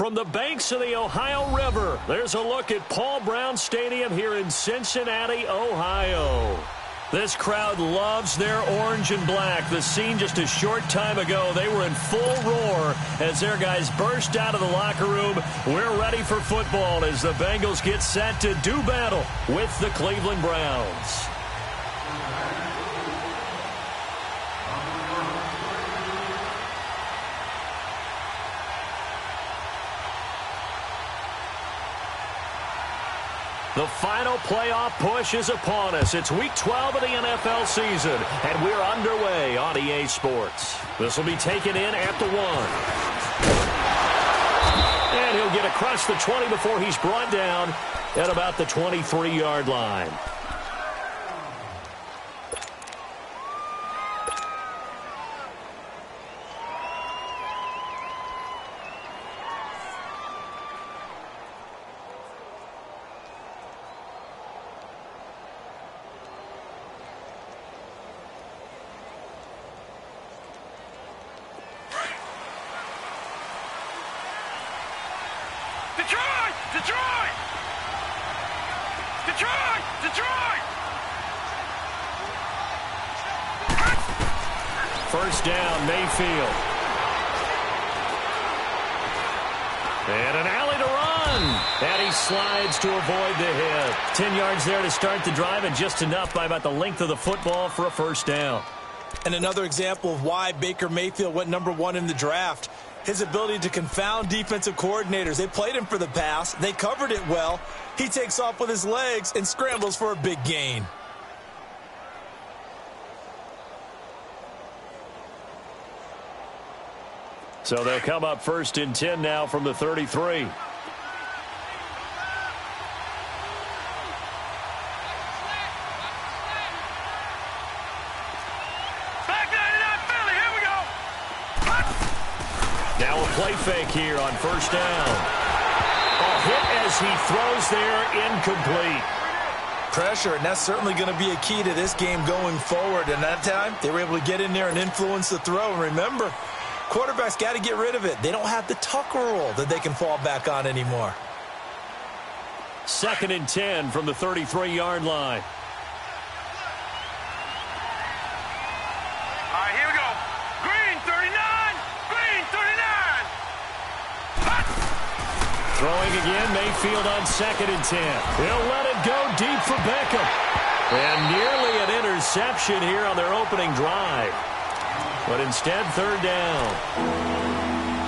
from the banks of the Ohio River, there's a look at Paul Brown Stadium here in Cincinnati, Ohio. This crowd loves their orange and black. The scene just a short time ago, they were in full roar as their guys burst out of the locker room. We're ready for football as the Bengals get set to do battle with the Cleveland Browns. The final playoff push is upon us. It's Week 12 of the NFL season, and we're underway on EA Sports. This will be taken in at the 1. And he'll get across the 20 before he's brought down at about the 23-yard line. First down, Mayfield. And an alley to run. And he slides to avoid the hit. 10 yards there to start the drive, and just enough by about the length of the football for a first down. And another example of why Baker Mayfield went #1 in the draft. His ability to confound defensive coordinators. They played him for the pass. They covered it well. He takes off with his legs and scrambles for a big gain. So they'll come up first and 10 now from the 33. Now a play fake here on first down. A hit as he throws there, incomplete. Pressure, and that's certainly going to be a key to this game going forward. And that time, they were able to get in there and influence the throw. And remember, quarterbacks got to get rid of it. They don't have the Tucker rule that they can fall back on anymore. 2nd and 10 from the 33-yard line. All right, here we go. Green 39. Green 39. Throwing again, Mayfield on 2nd and 10. He'll let it go deep for Beckham. And nearly an interception here on their opening drive. But instead, 3rd down.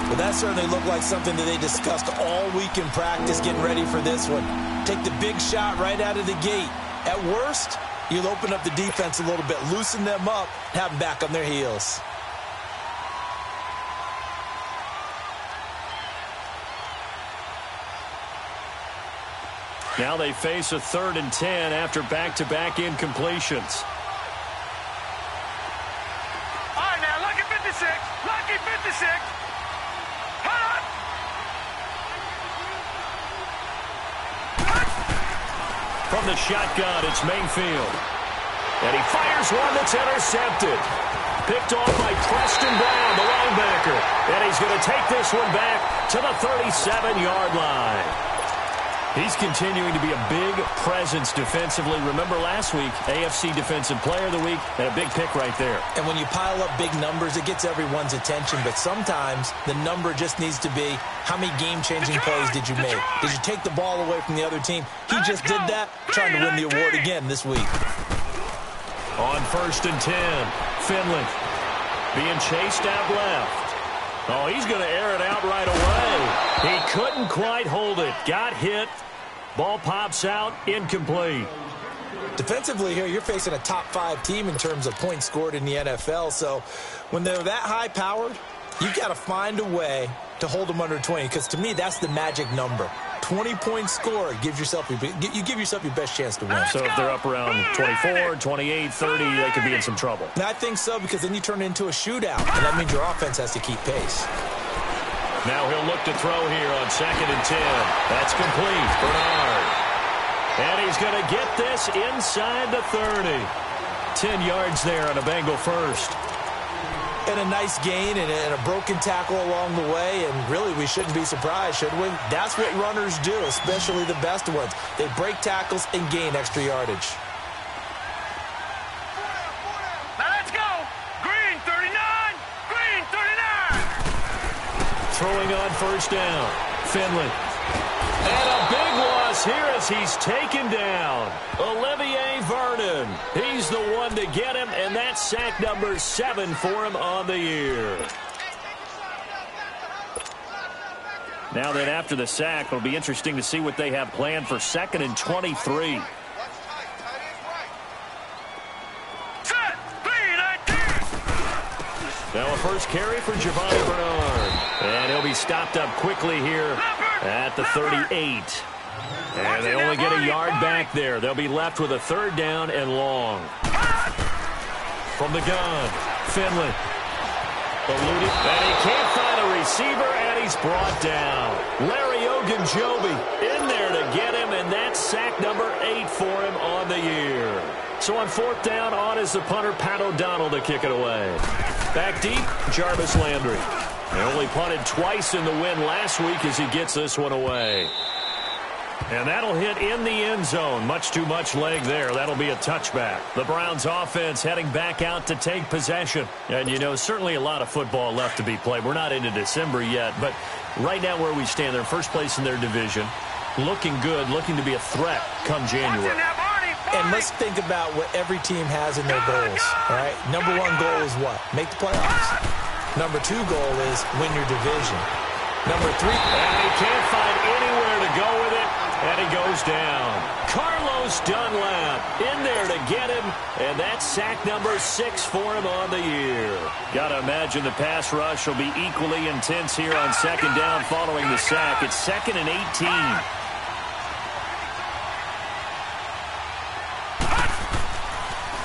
Well, that certainly looked like something that they discussed all week in practice getting ready for this one. Take the big shot right out of the gate. At worst, you'll open up the defense a little bit, loosen them up, have them back on their heels. Now they face a 3rd and 10 after back-to-back incompletions. Lucky 56. Hot. From the shotgun, it's Mayfield. And he fires one that's intercepted. Picked off by Preston Brown, the linebacker. And he's going to take this one back to the 37-yard line. He's continuing to be a big presence defensively. Remember last week, AFC Defensive Player of the Week, and a big pick right there. And when you pile up big numbers, it gets everyone's attention. But sometimes the number just needs to be, how many game-changing plays did you make? Did you take the ball away from the other team? He just did that, trying to win the award again this week. On 1st and 10, Finley being chased out left. Oh, he's going to air it out right away. He couldn't quite hold it. Got hit. Ball pops out. Incomplete. Defensively here, you're facing a top 5 team in terms of points scored in the NFL. So when they're that high-powered, you've got to find a way to hold them under 20. Because to me, that's the magic number. 20-point score, you give yourself your best chance to win. So if they're up around 24, 28, 30, they could be in some trouble. And I think so, because then you turn it into a shootout, and that means your offense has to keep pace. Now he'll look to throw here on 2nd and 10. That's complete. Bernard. And he's going to get this inside the 30. 10 yards there on a Bengal first. And a nice gain and a broken tackle along the way, and really we shouldn't be surprised, should we? That's what runners do, especially the best ones. They break tackles and gain extra yardage. Now let's go. Green 39. Green 39. Throwing on first down. Finley. And a big loss here as he's taken down. Olivier Vernon. He's the one to get him, and that's sack number 7 for him on the year. Now then, after the sack, it'll be interesting to see what they have planned for 2nd and 23. Now a first carry for Giovanni Bernard. And he'll be stopped up quickly here at the 38. And they only get a yard back there. They'll be left with a 3rd down and long. From the gun, Finley. Eluded, and he can't find a receiver, and he's brought down. Larry Ogunjobi in there to get him, and that's sack number 8 for him on the year. So on 4th down, on is the punter, Pat O'Donnell, to kick it away. Back deep, Jarvis Landry. They only punted twice in the win last week as he gets this one away. And that'll hit in the end zone. Much too much leg there. That'll be a touchback. The Browns offense heading back out to take possession. And, you know, certainly a lot of football left to be played. We're not into December yet, but right now where we stand, they're first place in their division. Looking good, looking to be a threat come January. And let's think about what every team has in their goals, all right? Number 1 goal is what? Make the playoffs. Number 2 goal is win your division. Number 3. And he can't find anywhere to go with it, and he goes down. Carlos Dunlap in there to get him, and that's sack number 6 for him on the year. Got to imagine the pass rush will be equally intense here on 2nd down following the sack. It's 2nd and 18.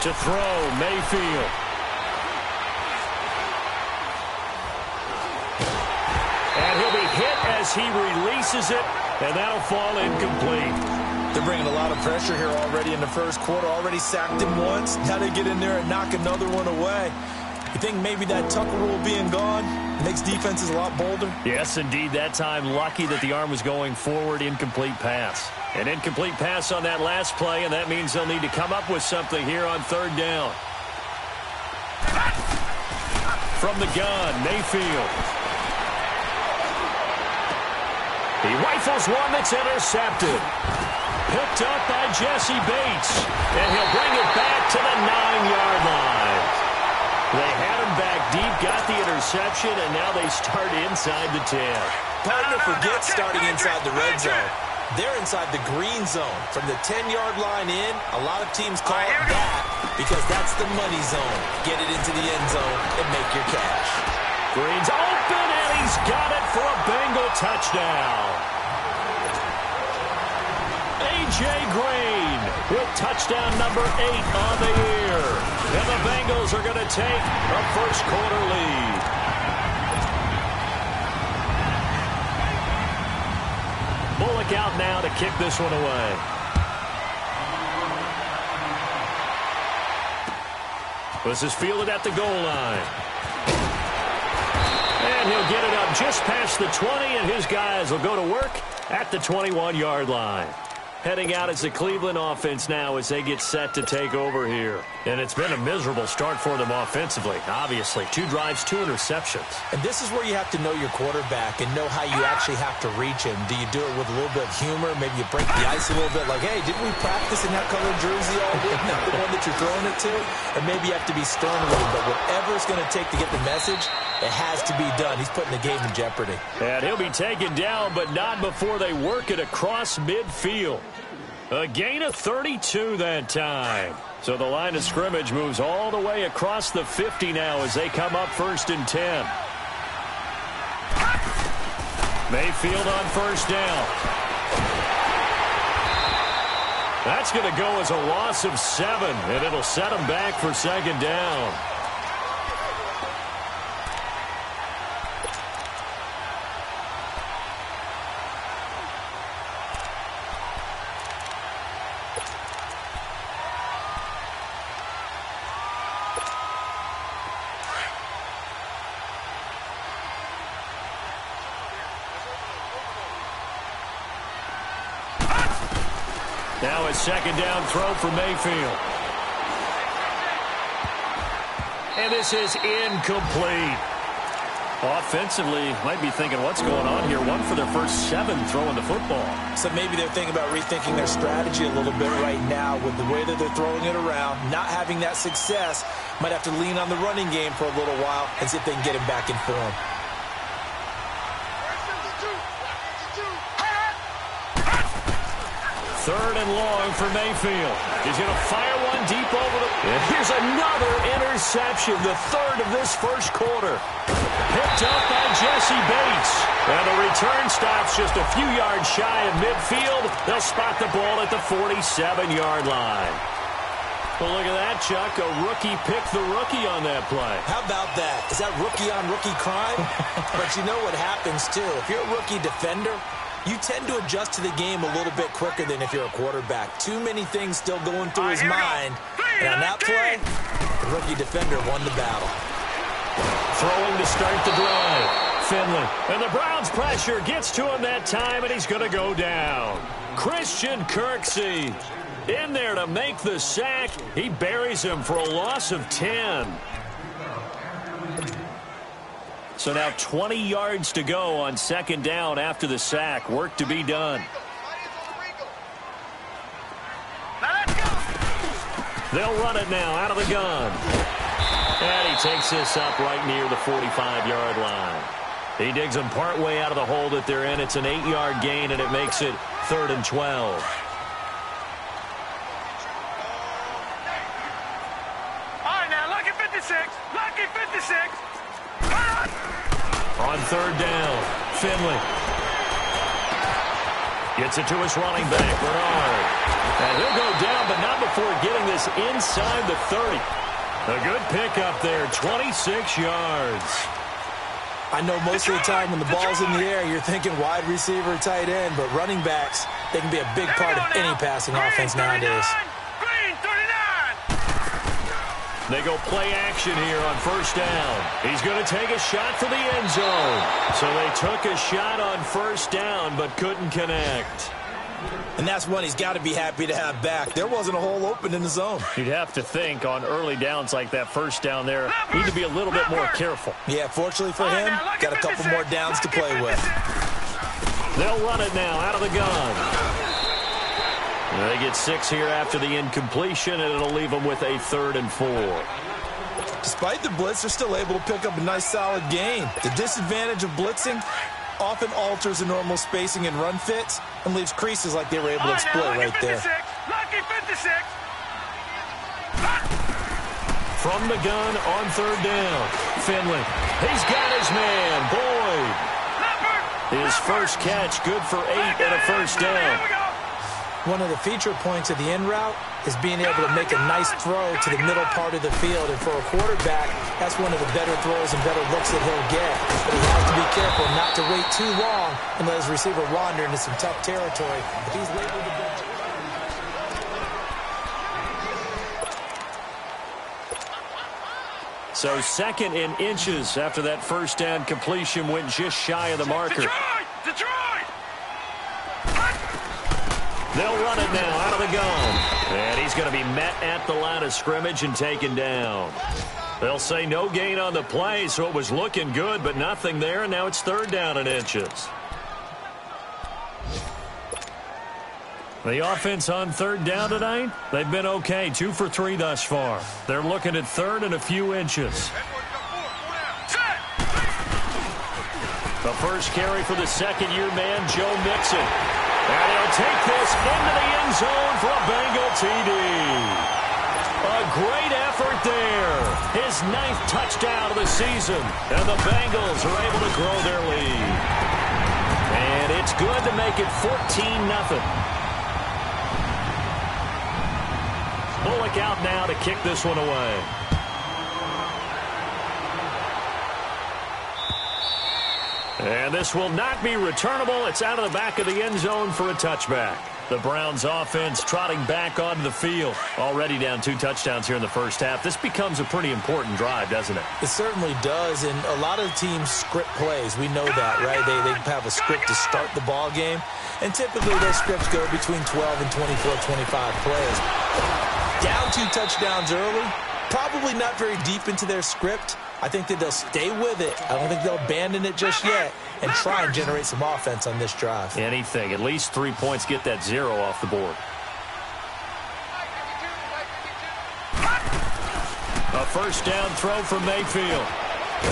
To throw, Mayfield. And he'll be hit as he releases it, and that'll fall incomplete. They're bringing a lot of pressure here already in the first quarter. Already sacked him once. Now they get in there and knock another one away. You think maybe that Tucker rule being gone makes defenses a lot bolder? Yes, indeed. That time, lucky that the arm was going forward. Incomplete pass. An incomplete pass on that last play, and that means they'll need to come up with something here on 3rd down. From the gun, Mayfield. He rifles one that's intercepted. Picked up by Jesse Bates. And he'll bring it back to the 9-yard line. They had him back deep, got the interception, and now they start inside the 10. Partner forgets starting inside the red zone. They're inside the green zone. From the 10-yard line in, a lot of teams call it that because that's the money zone. Get it into the end zone and make your cash. Green's open, and he's got it for a Bengal touchdown. A.J. Green with touchdown number 8 on the year. And the Bengals are going to take a first-quarter lead. Bullock out now to kick this one away. This is fielded at the goal line. And he'll get it up just past the 20, and his guys will go to work at the 21-yard line. Heading out as the Cleveland offense now as they get set to take over here. And it's been a miserable start for them offensively, obviously. 2 drives, 2 interceptions. And this is where you have to know your quarterback and know how you actually have to reach him. Do you do it with a little bit of humor? Maybe you break the ice a little bit like, hey, didn't we practice in that colored jersey all week? Not the one that you're throwing it to? Or maybe you have to be stern a little bit. Whatever it's going to take to get the message, it has to be done. He's putting the game in jeopardy. And he'll be taken down, but not before they work it across midfield. A gain of 32 that time. So the line of scrimmage moves all the way across the 50 now as they come up 1st and 10. Mayfield on first down. That's going to go as a loss of 7, and it'll set them back for 2nd down. Now a second down throw for Mayfield. And this is incomplete. Offensively, might be thinking, what's going on here? One for their first 7 throwing the football. So maybe they're thinking about rethinking their strategy a little bit right now with the way that they're throwing it around. Not having that success, might have to lean on the running game for a little while and see if they can get him back in form. Third and long for Mayfield. He's going to fire one deep over the... And here's another interception, the third of this first quarter. Picked up by Jesse Bates. And the return stops just a few yards shy of midfield. They'll spot the ball at the 47-yard line. Well, look at that, Chuck. A rookie picked the rookie on that play. How about that? Is that rookie-on-rookie crime? But you know what happens, too. If you're a rookie defender, you tend to adjust to the game a little bit quicker than if you're a quarterback. Too many things still going through his mind. And on that play, the rookie defender won the battle. Throwing to start the drive. Finley. And the Browns' pressure gets to him that time, and he's going to go down. Christian Kirksey in there to make the sack. He buries him for a loss of 10. So now 20 yards to go on second down after the sack. Work to be done. They'll run it now out of the gun. And he takes this up right near the 45-yard line. He digs them partway out of the hole that they're in. It's an 8-yard gain, and it makes it 3rd and 12. On third down, Finley gets it to his running back, Bernard. And he'll go down, but not before getting this inside the 30. A good pickup there, 26 yards. I know most of the time when the ball's in the air, you're thinking wide receiver, tight end, but running backs, they can be a big part of any passing offense nowadays. They go play action here on first down. He's going to take a shot for the end zone. So they took a shot on first down, but couldn't connect. And that's one he's got to be happy to have back. There wasn't a hole open in the zone. You'd have to think on early downs like that first down there, need to be a little bit more careful. Yeah, fortunately for him, got a couple more downs to play with. They'll run it now out of the gun. They get 6 here after the incompletion, and it'll leave them with a 3rd and 4. Despite the blitz, they're still able to pick up a nice solid gain. The disadvantage of blitzing often alters the normal spacing and run fits and leaves creases like they were able to exploit right there. From the gun on third down, Finley. He's got his man, Boyd. His first catch, good for 8 and a first down. One of the feature points of the in route is being able to make a nice throw to the middle part of the field. And for a quarterback, that's one of the better throws and better looks that he'll get. But he has to be careful not to wait too long and let his receiver wander into some tough territory. If he's labeled a good... So 2nd in inches after that first down completion went just shy of the marker. Detroit! They'll run it now out of the gun. And he's going to be met at the line of scrimmage and taken down. They'll say no gain on the play, so it was looking good, but nothing there, and now it's 3rd down in inches. The offense on 3rd down tonight, they've been okay, 2 for 3 thus far. They're looking at 3rd and a few inches. The first carry for the second-year man, Joe Mixon. And he'll take this into the end zone for a Bengal TD. A great effort there. His 9th touchdown of the season. And the Bengals are able to grow their lead. And it's good to make it 14-0. Bullock out now to kick this one away. And this will not be returnable. It's out of the back of the end zone for a touchback. The Browns offense trotting back onto the field. Already down 2 touchdowns here in the first half. This becomes a pretty important drive, doesn't it? It certainly does, and a lot of teams script plays. We know that, right? They have a script to start the ball game, and typically those scripts go between 12 and 24, 25 plays. Down 2 touchdowns early, probably not very deep into their script. I think that they'll stay with it. I don't think they'll abandon it just yet and try and generate some offense on this drive. Anything. At least 3 points, get that 0 off the board. A first down throw from Mayfield.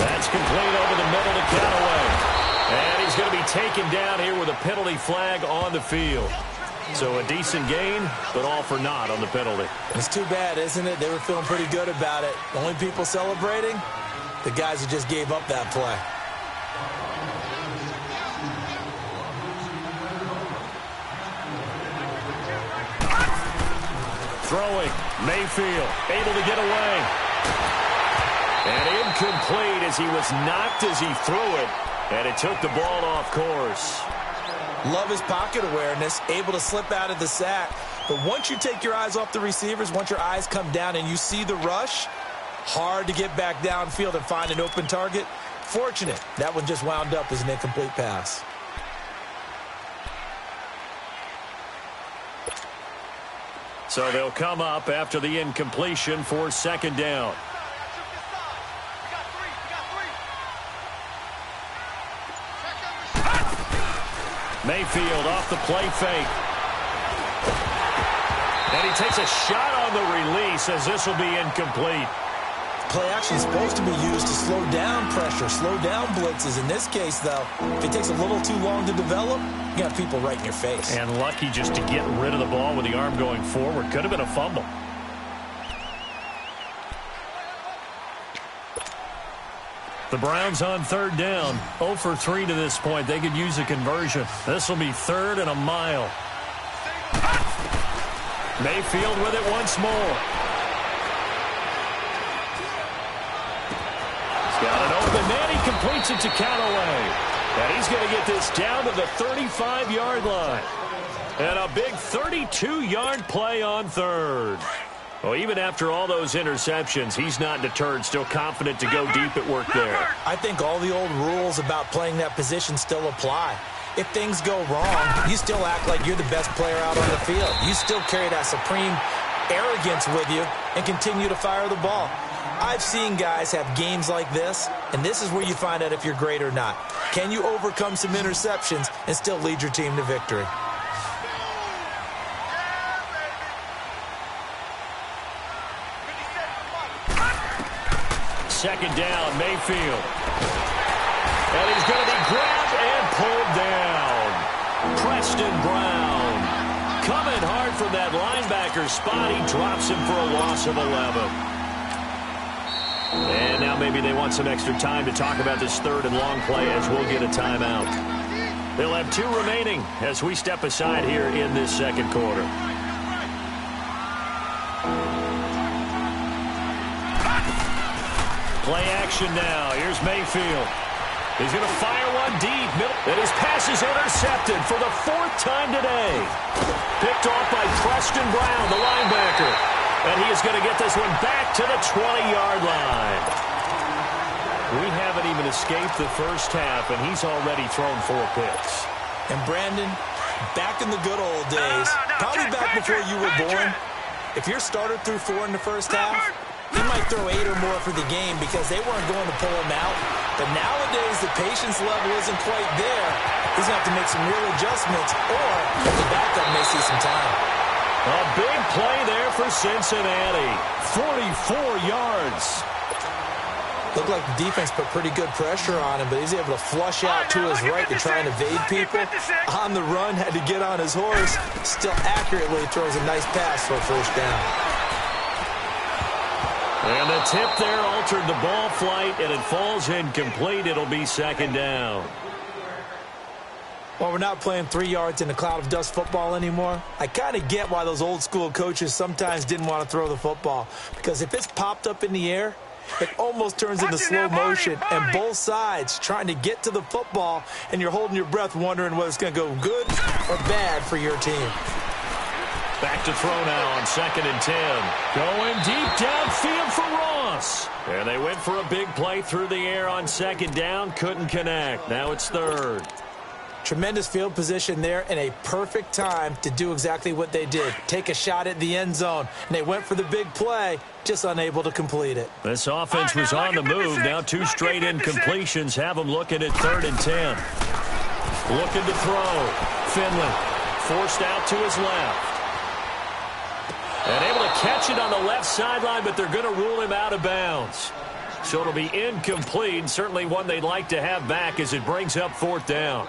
That's complete over the middle to Callaway. And he's going to be taken down here with a penalty flag on the field. So a decent gain, but all for naught on the penalty. It's too bad, isn't it? They were feeling pretty good about it. The only people celebrating, the guys who just gave up that play. Throwing, Mayfield, able to get away. And incomplete as he was knocked as he threw it. And it took the ball off course. Love his pocket awareness, able to slip out of the sack. But once you take your eyes off the receivers, once your eyes come down and you see the rush, hard to get back downfield and find an open target. Fortunate, that one just wound up as an incomplete pass. So they'll come up after the incompletion for second down. Mayfield off the play fake. And he takes a shot on the release as this will be incomplete. Play action is supposed to be used to slow down pressure, slow down blitzes. In this case, though, if it takes a little too long to develop, you got people right in your face. And lucky just to get rid of the ball with the arm going forward. Could have been a fumble. The Browns on third down. 0 for 3 to this point. They could use a conversion. This will be 3rd and a mile. Mayfield with it once more. He's got an open man. He completes it to Callaway. And he's going to get this down to the 35-yard line. And a big 32-yard play on third. Well, even after all those interceptions, he's not deterred, still confident to go deep at work there. I think all the old rules about playing that position still apply. If things go wrong, you still act like you're the best player out on the field. You still carry that supreme arrogance with you and continue to fire the ball. I've seen guys have games like this, and this is where you find out if you're great or not. Can you overcome some interceptions and still lead your team to victory? Second down, Mayfield. And he's going to be grabbed and pulled down. Preston Brown coming hard from that linebacker spot. He drops him for a loss of 11. And now maybe they want some extra time to talk about this third and long play as we'll get a timeout. They'll have 2 remaining as we step aside here in this second quarter. Play action now. Here's Mayfield. He's going to fire one deep. And his pass is intercepted for the 4th time today. Picked off by Preston Brown, the linebacker. And he is going to get this one back to the 20-yard line. We haven't even escaped the first half, and he's already thrown 4 picks. And Brandon, back in the good old days, probably back before you were born, if your starter threw 4 in the first half, he might throw 8 or more for the game because they weren't going to pull him out. But nowadays, the patience level isn't quite there. He's going to have to make some real adjustments, or the backup may see some time. A big play there for Cincinnati. 44 yards. Looked like the defense put pretty good pressure on him, but he's able to flush out to his right to try and evade people. On the run, had to get on his horse. Still accurately throws a nice pass for a first down. And the tip there altered the ball flight, and it falls incomplete. It'll be second down. Well, we're not playing 3 yards in a cloud of dust football anymore. I kind of get why those old school coaches sometimes didn't want to throw the football. Because if it's popped up in the air, it almost turns into slow motion. And both sides trying to get to the football, and you're holding your breath wondering whether it's going to go good or bad for your team. Back to throw now on 2nd and 10. Going deep downfield for Ross. And they went for a big play through the air on 2nd down. Couldn't connect. Now it's 3rd. Tremendous field position there and a perfect time to do exactly what they did. Take a shot at the end zone. And they went for the big play, just unable to complete it. This offense was on the move. Now 2 straight incompletions have them looking at 3rd and 10. Looking to throw. Finley forced out to his left. And able to catch it on the left sideline, but they're going to rule him out of bounds. So it'll be incomplete. Certainly one they'd like to have back as it brings up 4th down.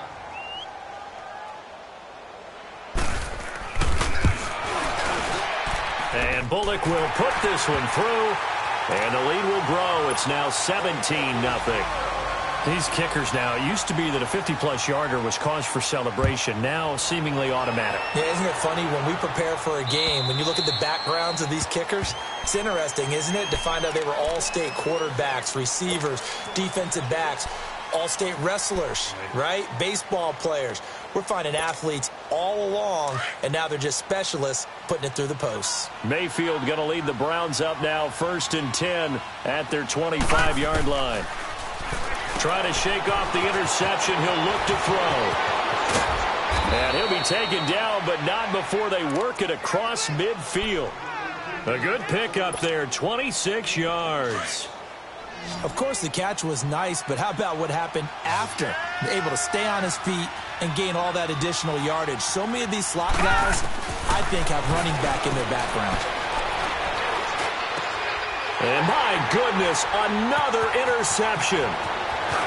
And Bullock will put this one through. And the lead will grow. It's now 17-0. These kickers now, it used to be that a 50-plus yarder was cause for celebration. Now seemingly automatic. Yeah, isn't it funny when we prepare for a game, when you look at the backgrounds of these kickers, it's interesting, isn't it, to find out they were all-state quarterbacks, receivers, defensive backs, all-state wrestlers, right? Baseball players. We're finding athletes all along, and now they're just specialists putting it through the posts. Mayfield going to lead the Browns up now 1st and 10 at their 25-yard line. Trying to shake off the interception. He'll look to throw. And he'll be taken down, but not before they work it across midfield. A good pickup there, 26 yards. Of course, the catch was nice, but how about what happened after? Able to stay on his feet and gain all that additional yardage. So many of these slot guys, I think, have running back in their background. And my goodness, another interception.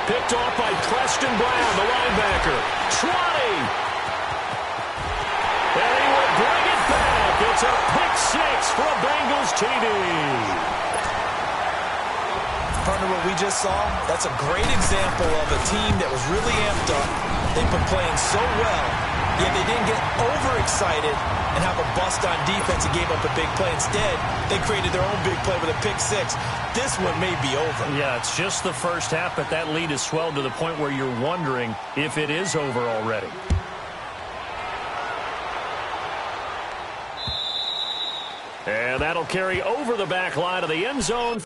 Picked off by Preston Brown, the linebacker. Trotting. And he will bring it back. It's a pick 6 for a Bengals TD. Partner, what we just saw, that's a great example of a team that was really amped up. They've been playing so well, yet they didn't get overexcited and have a bust on defense and gave up a big play. Instead, they created their own big play with a pick 6. This one may be over. Yeah, it's just the first half, but that lead has swelled to the point where you're wondering if it is over already. And that'll carry over the back line of the end zone.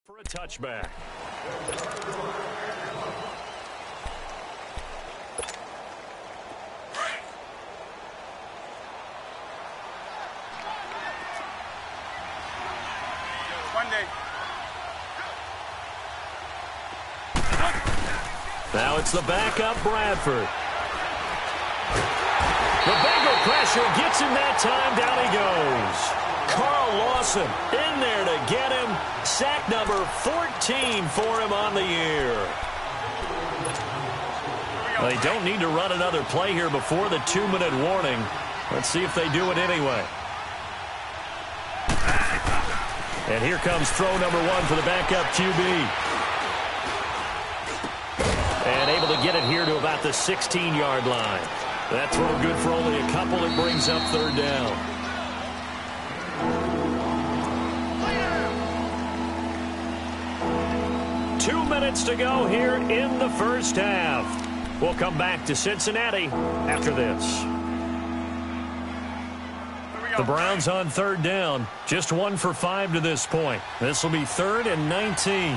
For a touchback. Now it's the backup, Bradford. The Bengal pressure gets him that time. Down he goes. Carl Lawson in there to get him. Sack number 14 for him on the year. They don't need to run another play here before the 2-minute warning. Let's see if they do it anyway. And here comes throw number 1 for the backup QB. And able to get it here to about the 16-yard line. That throw good for only a couple. It brings up 3rd down. Two minutes to go here in the first half. We'll come back to Cincinnati after this. The Browns on 3rd down. Just 1 for 5 to this point. This will be 3rd and 19.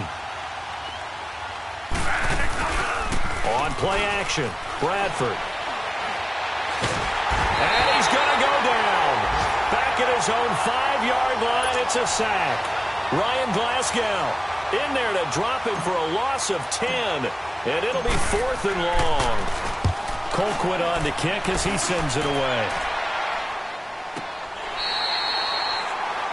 On play action, Bradford. And he's going to go down. Back at his own 5-yard line, it's a sack. Ryan Glasgow in there to drop him for a loss of 10. And it'll be 4th and long. Colquitt on to kick as he sends it away.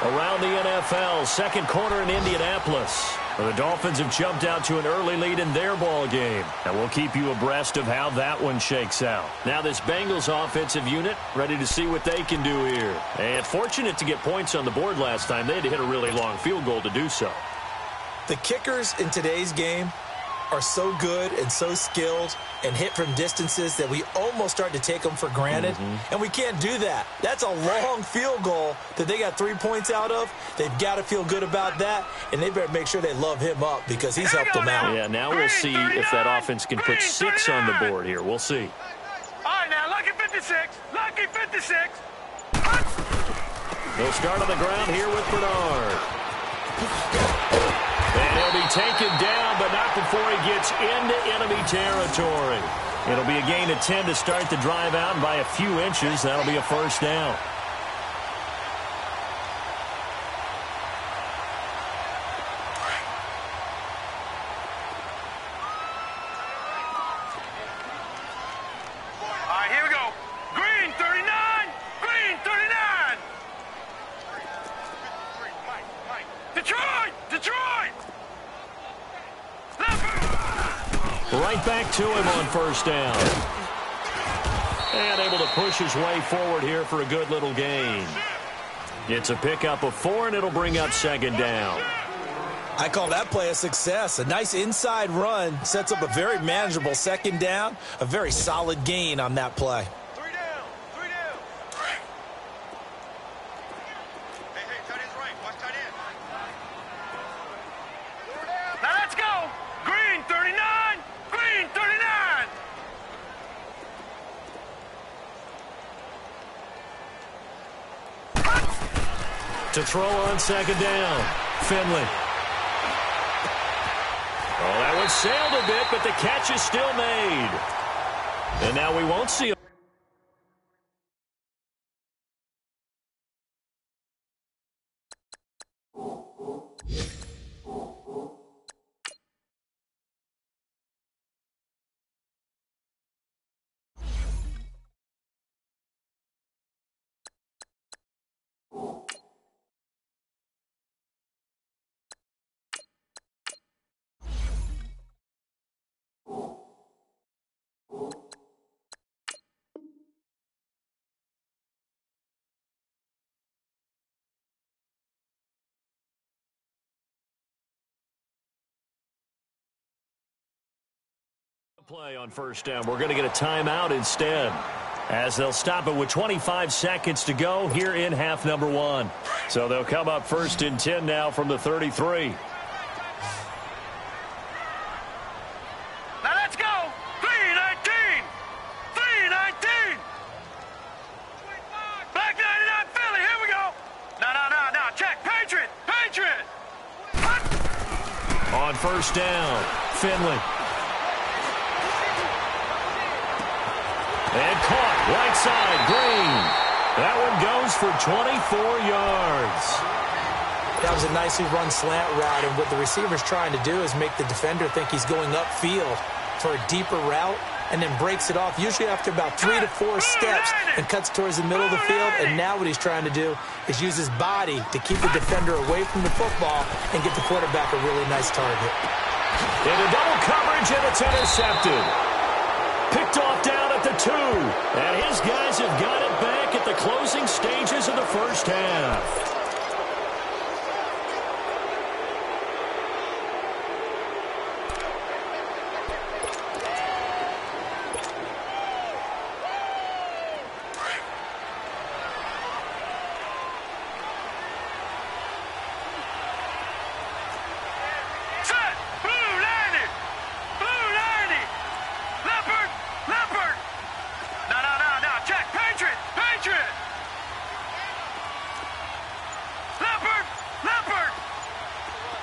Around the NFL, second quarter in Indianapolis. Well, the Dolphins have jumped out to an early lead in their ball game, and we'll keep you abreast of how that one shakes out. Now this Bengals offensive unit ready to see what they can do here. And fortunate to get points on the board last time. They had to hit a really long field goal to do so. The kickers in today's game are so good and so skilled and hit from distances that we almost start to take them for granted. And we can't do that. That's a long field goal that they got 3 points out of. They've got to feel good about that, and they better make sure they love him up because he's helped them out. Yeah, now we'll see if that offense can put 6 on the board here. We'll see. All right, now, lucky 56. Lucky 56. They'll start on the ground here with Bernard. And he'll be taken down, but not before he gets into enemy territory. It'll be a gain of 10 to start the drive out, and by a few inches, that'll be a first down. All right, here we go. Green 39. Green 39. Detroit. Detroit. Right back to him on first down. And able to push his way forward here for a good little gain. It's a pickup of 4, and it'll bring up second down. I call that play a success. A nice inside run sets up a very manageable second down, a very solid gain on that play. 3 down. 3 down. Hey, tight end's right. Watch tight end. Now let's go. Green 39. Green 39. To throw on second down. Finley. Oh, that one sailed a bit, but the catch is still made. And now we won't see a play on first down. We're going to get a timeout instead, as they'll stop it with 25 seconds to go here in half number 1. So they'll come up first and 10 now from the 33. Now let's go. 319. 319. Black 99 Philly. Here we go. No. Check. Patriot. Patriot. On first down, Finley. And caught, right side, Green. That one goes for 24 yards. That was a nicely run slant route, and what the receiver's trying to do is make the defender think he's going upfield for a deeper route, and then breaks it off, usually after about 3 to 4 steps, and cuts towards the middle of the field. And now what he's trying to do is use his body to keep the defender away from the football and get the quarterback a really nice target. Into double coverage, and it's intercepted. Picked off down at the 2. And his guys have got it back at the closing stages of the first half. Set. Blue 90. Blue 90. Leopard. Leopard. No. Check. Patriot. Patriot. Leopard. Leopard.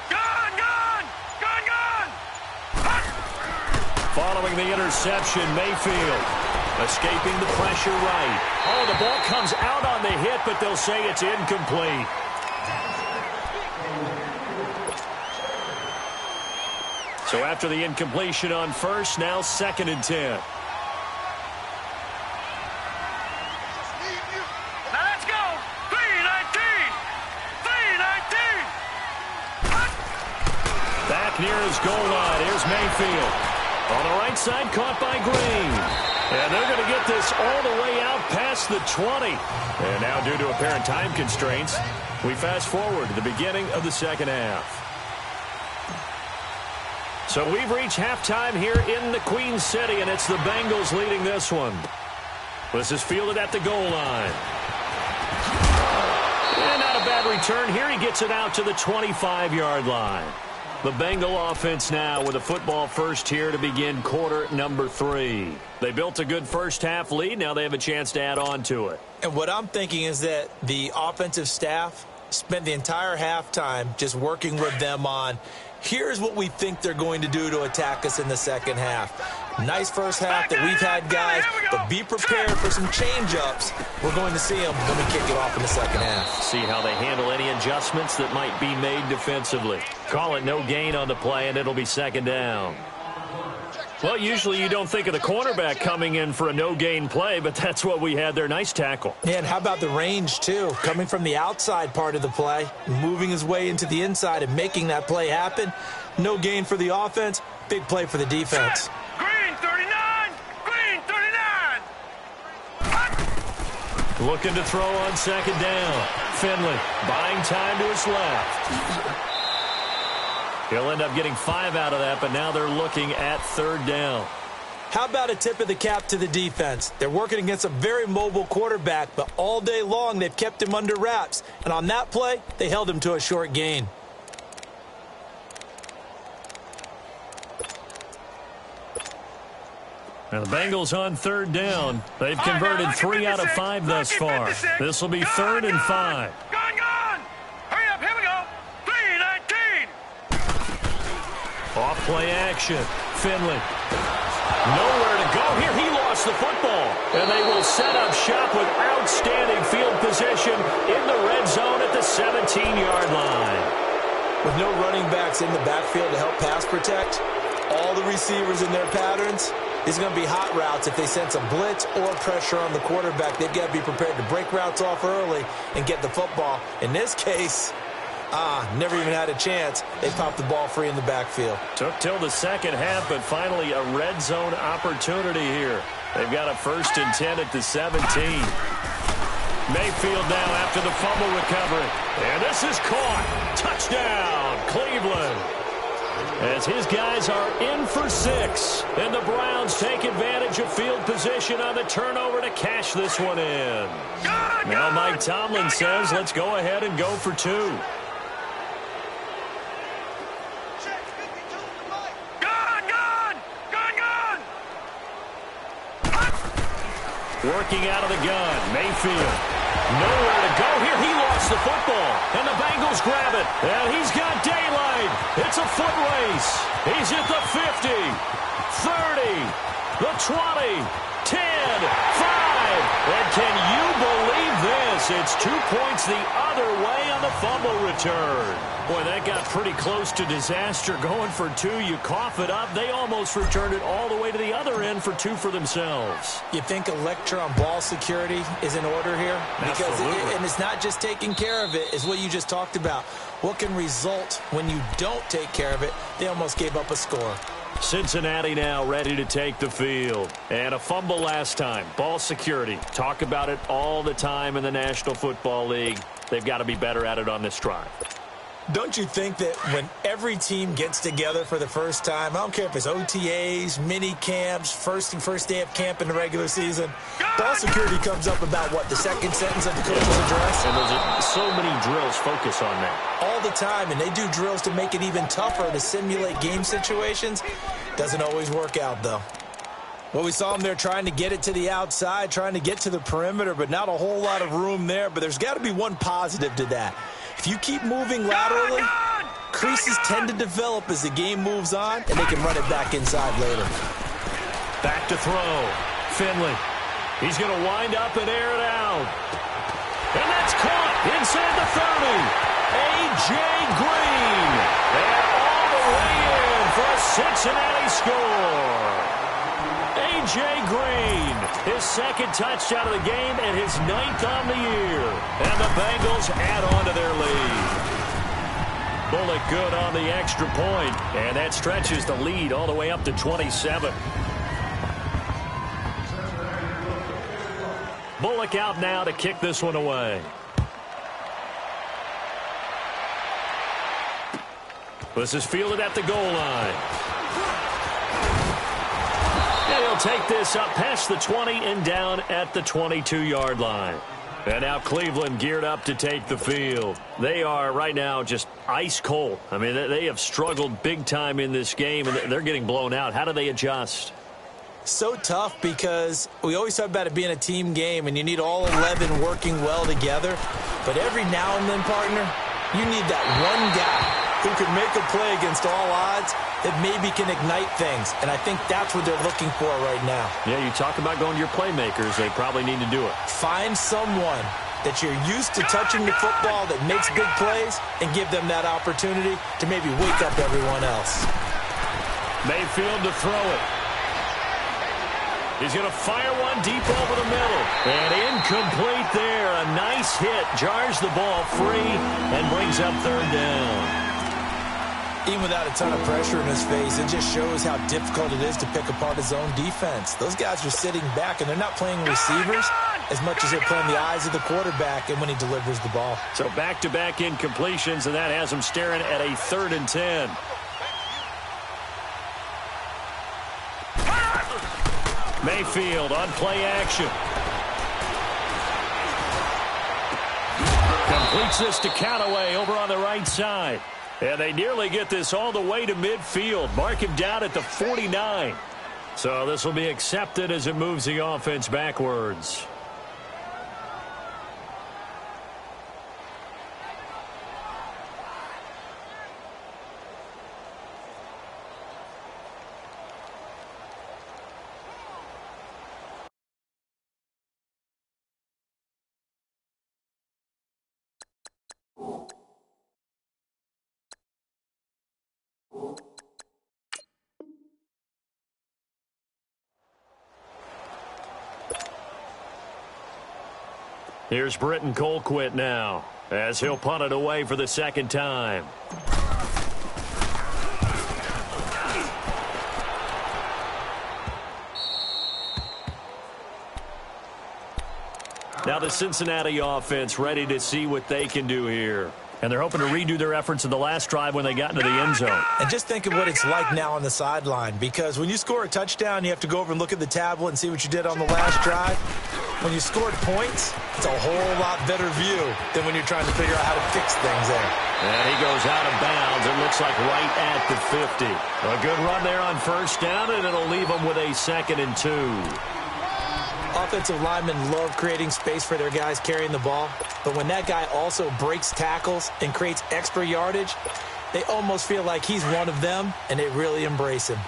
Gun. Following the interception, Mayfield escaping the pressure right. Oh, the ball comes out on the hit, but they'll say it's incomplete. So after the incompletion on first, now second and 10. Now let's go. 319. 319. his goal line. Here's Mayfield. On the right side, caught by Green. And they're going to get this all the way out past the 20. And now, due to apparent time constraints, we fast forward to the beginning of the second half. So we've reached halftime here in the Queen City, and it's the Bengals leading this one. This is fielded at the goal line. And not a bad return here. He gets it out to the 25-yard line. The Bengal offense now with a football first here to begin quarter number 3. They built a good first-half lead. Now they have a chance to add on to it. And what I'm thinking is that the offensive staff spent the entire halftime just working with them on, here's what we think they're going to do to attack us in the second half. Nice first half that we've had, guys, but be prepared for some change-ups. We're going to see them when we kick it off in the second half. See how they handle any adjustments that might be made defensively. Call it no gain on the play, and it'll be second down. Well, usually you don't think of the cornerback coming in for a no-gain play, but that's what we had there. Nice tackle. Yeah, and how about the range, too? Coming from the outside part of the play, moving his way into the inside and making that play happen. No gain for the offense, big play for the defense. Green 39! Green 39! Looking to throw on second down. Finley buying time to his left. He'll end up getting 5 out of that, but now they're looking at third down. How about a tip of the cap to the defense? They're working against a very mobile quarterback, but all day long they've kept him under wraps. And on that play, they held him to a short gain. Now the Bengals on third down. They've converted 3 out of 5 thus far. This will be third and 5. Gone! Hurry up, here we go! 3-19! Off play action. Finley. Nowhere to go here. He lost the football. And they will set up shop with outstanding field position in the red zone at the 17-yard line. With no running backs in the backfield to help pass protect, all the receivers in their patterns, it's going to be hot routes. If they sense a blitz or pressure on the quarterback, they've got to be prepared to break routes off early and get the football. In this case, never even had a chance. They popped the ball free in the backfield. Took till the second half, but finally a red zone opportunity here. They've got a 1st and 10 at the 17. Mayfield now after the fumble recovery. And this is caught. Touchdown, Cleveland. As his guys are in for 6. And the Browns take advantage of field position on the turnover to cash this one in. Now Mike Tomlin says, let's go ahead and go for 2. Working out of the gun, Mayfield. Nowhere to go here. He lost the football. And the Bengals grab it. And he's got daylight. It's a foot race. He's at the 50, 30, the 20, 10, 5. And can you believe this? It's 2 points the other way on the fumble return. Boy, that got pretty close to disaster. Going for 2, you cough it up. They almost returned it all the way to the other end for 2 for themselves. You think a lecture on ball security is in order here? Because and it's not just taking care of it, it's what you just talked about. What can result when you don't take care of it? They almost gave up a score. Cincinnati now ready to take the field. And a fumble last time. Ball security. Talk about it all the time in the National Football League. They've got to be better at it on this drive. Don't you think that when every team gets together for the first time, I don't care if it's OTAs, mini camps, first day of camp in the regular season, ball security comes up about, what, the second sentence of the coach's address? And there's so many drills focus on that. All the time, and they do drills to make it even tougher to simulate game situations. Doesn't always work out, though. Well, we saw them there trying to get it to the outside, trying to get to the perimeter, but not a whole lot of room there. But there's got to be one positive to that. If you keep moving laterally, creases tend to develop as the game moves on, and they can run it back inside later. Back to throw. Finley. He's going to wind up and air it out. And that's caught inside the 30. A.J. Green. And all the way in for a Cincinnati score. A.J. Green, his second touchdown of the game and his 9th on the year. And the Bengals add on to their lead. Bullock good on the extra point, and that stretches the lead all the way up to 27. Bullock out now to kick this one away. This is fielded at the goal line. And he'll take this up past the 20 and down at the 22-yard line. And now Cleveland geared up to take the field. They are right now just ice cold. I mean, they have struggled big time in this game, and they're getting blown out. How do they adjust? So tough because we always talk about it being a team game, and you need all 11 working well together. But every now and then, partner, you need that one guy who can make a play against all odds that maybe can ignite things. And I think that's what they're looking for right now. Yeah, you talk about going to your playmakers. They probably need to do it. Find someone that you're used to touching the football that makes big plays and give them that opportunity to maybe wake up everyone else. Mayfield to throw it. He's going to fire one deep over the middle. And incomplete there. A nice hit. Jars the ball free and brings up third down. Even without a ton of pressure in his face, it just shows how difficult it is to pick apart his own defense. Those guys are sitting back, and they're not playing receivers as much as they're playing the eyes of the quarterback and when he delivers the ball. So back-to-back incompletions, and that has him staring at a 3rd and 10. Mayfield on play action. Completes this to Callaway over on the right side. And they nearly get this all the way to midfield. Mark him down at the 49. So this will be accepted as it moves the offense backwards. Here's Britton Colquitt now, as he'll punt it away for the second time. Now the Cincinnati offense ready to see what they can do here. And they're hoping to redo their efforts in the last drive when they got into the end zone. And just think of what it's like now on the sideline, because when you score a touchdown, you have to go over and look at the tablet and see what you did on the last drive. When you scored points, it's a whole lot better view than when you're trying to figure out how to fix things there. And he goes out of bounds. It looks like right at the 50. A good run there on first down, and it'll leave them with a 2nd and 2. Offensive linemen love creating space for their guys carrying the ball, but when that guy also breaks tackles and creates extra yardage, they almost feel like he's one of them, and they really embrace him.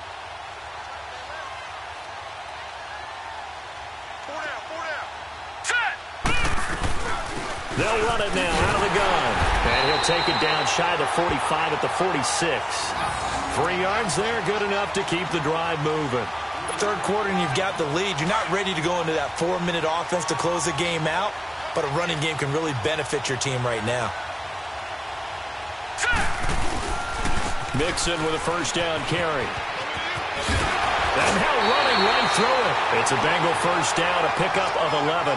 They'll run it now out of the gun. And he'll take it down shy of the 45 at the 46. 3 yards there, good enough to keep the drive moving. Third quarter and you've got the lead. You're not ready to go into that 4-minute offense to close the game out, but a running game can really benefit your team right now. Mixon with a first down carry. And now running right through it. It's a Bengal first down, a pickup of 11.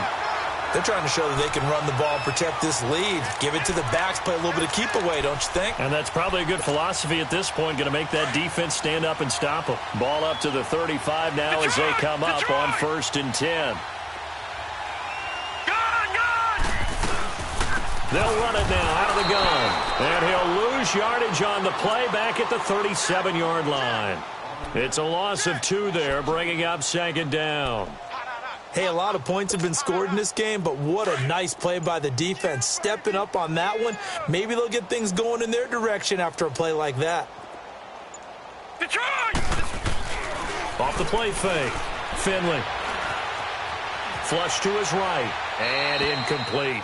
They're trying to show that they can run the ball, protect this lead, give it to the backs, play a little bit of keep away, don't you think? And that's probably a good philosophy at this point, going to make that defense stand up and stop them. Ball up to the 35 now as they come up on 1st and 10. They'll run it now out of the gun. And he'll lose yardage on the play back at the 37-yard line. It's a loss of 2 there, bringing up 2nd down. Hey, a lot of points have been scored in this game, but what a nice play by the defense. Stepping up on that one, maybe they'll get things going in their direction after a play like that. Detroit! Off the play fake. Finley. Flush to his right. And incomplete.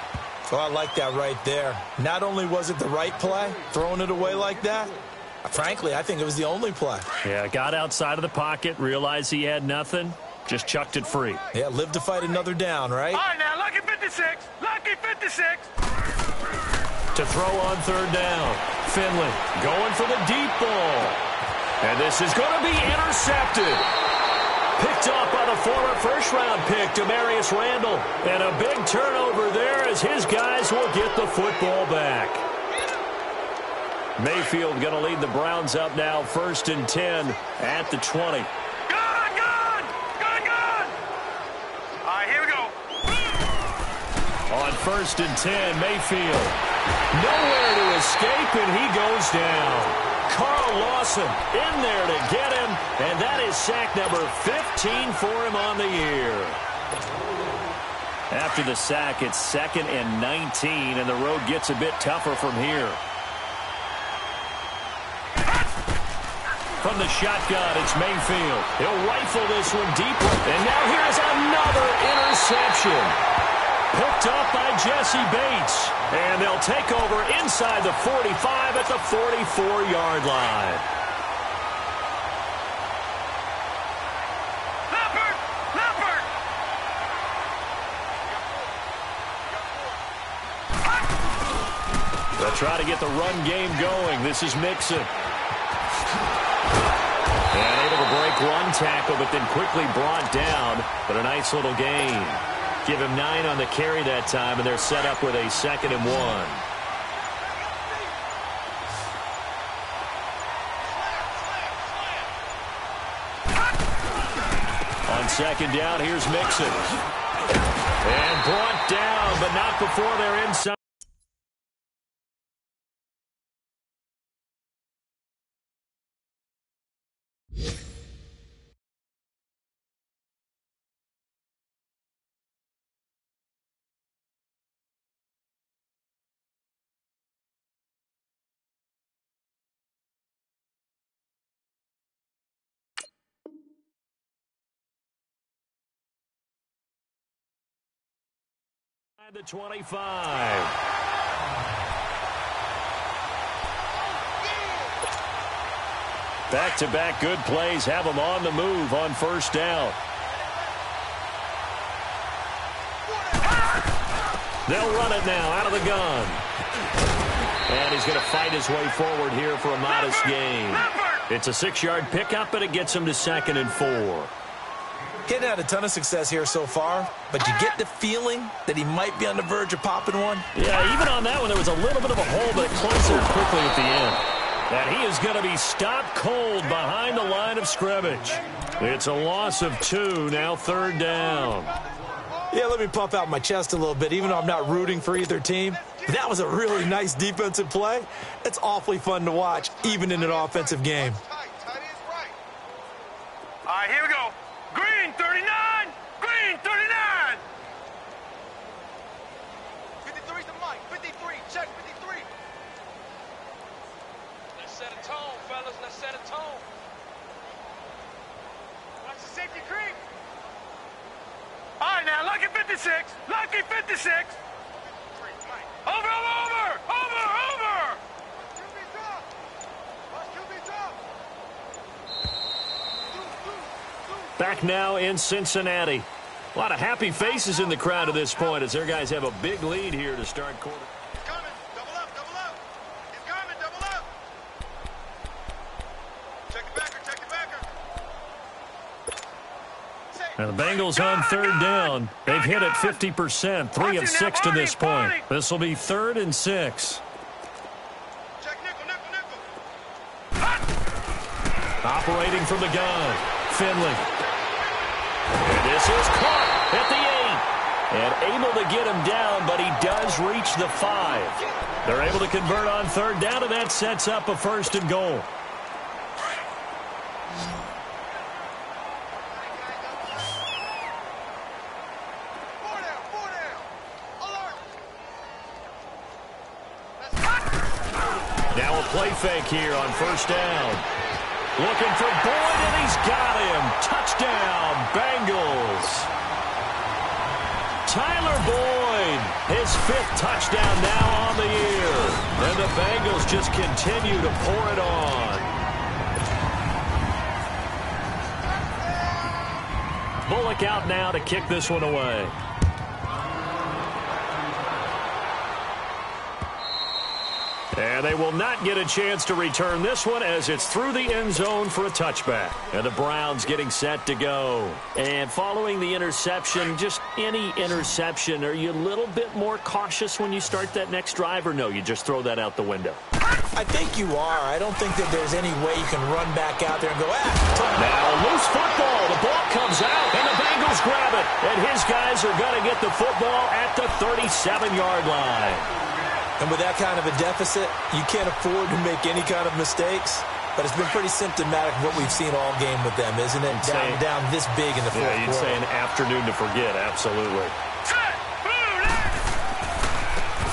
So I like that right there. Not only was it the right play, throwing it away like that, frankly, I think it was the only play. Yeah, got outside of the pocket, realized he had nothing. Just chucked it free. Yeah, live to fight another down, right? All right, now, lucky 56. Lucky 56. To throw on 3rd down. Finley going for the deep ball. And this is going to be intercepted. Picked off by the former first-round pick, Demarius Randall. And a big turnover there as his guys will get the football back. Mayfield going to lead the Browns up now, 1st and 10 at the 20. Good! All right, here we go. On 1st and 10, Mayfield. Nowhere to escape, and he goes down. Carl Lawson in there to get him, and that is sack number 15 for him on the year. After the sack, it's 2nd and 19, and the road gets a bit tougher from here. From the shotgun, it's Mayfield. He'll rifle this one deep, and now here's another interception. Picked up by Jesse Bates. And they'll take over inside the 45 at the 44-yard line. Leopard! They'll try to get the run game going. This is Mixon. And able to break one tackle, but then quickly brought down. But a nice little gain. Give him 9 on the carry that time, and they're set up with a 2nd and 1. On 2nd down, here's Mixon. And brought down, but not before they're inside. The 25. Back-to-back good plays have them on the move on 1st down. They'll run it now out of the gun. And he's going to fight his way forward here for a modest gain. It's a 6-yard pickup, but it gets him to 2nd and 4. Getting had a ton of success here so far, but you get the feeling that he might be on the verge of popping one. Yeah, even on that one, there was a little bit of a hole, but it closed there quickly at the end. And he is going to be stopped cold behind the line of scrimmage. It's a loss of 2, now 3rd down. Yeah, let me pump out my chest a little bit, even though I'm not rooting for either team. But that was a really nice defensive play. It's awfully fun to watch, even in an offensive game. All right, here we go. Green 39! Green 39! 53's the mic. 53. Check 53. Let's set a tone, fellas. Let's set a tone. Watch the safety creep. All right, now, lucky 56. Lucky 56. Over! QB's up. Watch QB's up. Back now in Cincinnati. A lot of happy faces in the crowd at this point as their guys have a big lead here to start quarter. He's coming. Double up. He's coming. Double up. Check the backer. And the Bengals on 3rd down. They've hit it 50%, 3 of 6 to this point. This will be 3rd and 6. Check nickel. Operating from the gun. Finley. And this is caught at the 8. And able to get him down, but he does reach the 5. They're able to convert on 3rd down, and that sets up a 1st and goal. Four down. Alert. Now a play fake here on 1st down. Looking for Boyd, and he's got him. Touchdown, Bengals. Tyler Boyd, his 5th touchdown now on the year. And the Bengals just continue to pour it on. Bullock out now to kick this one away. And they will not get a chance to return this one as it's through the end zone for a touchback. And the Browns getting set to go. And following the interception, just any interception, are you a little bit more cautious when you start that next drive, or no, you just throw that out the window? I think you are. I don't think that there's any way you can run back out there and go, Now, loose football. The ball comes out, and the Bengals grab it. And his guys are going to get the football at the 37-yard line. And with that kind of a deficit, you can't afford to make any kind of mistakes. But it's been pretty symptomatic of what we've seen all game with them, isn't it? Down this big in the fourth quarter. Yeah, you'd say an afternoon to forget, absolutely.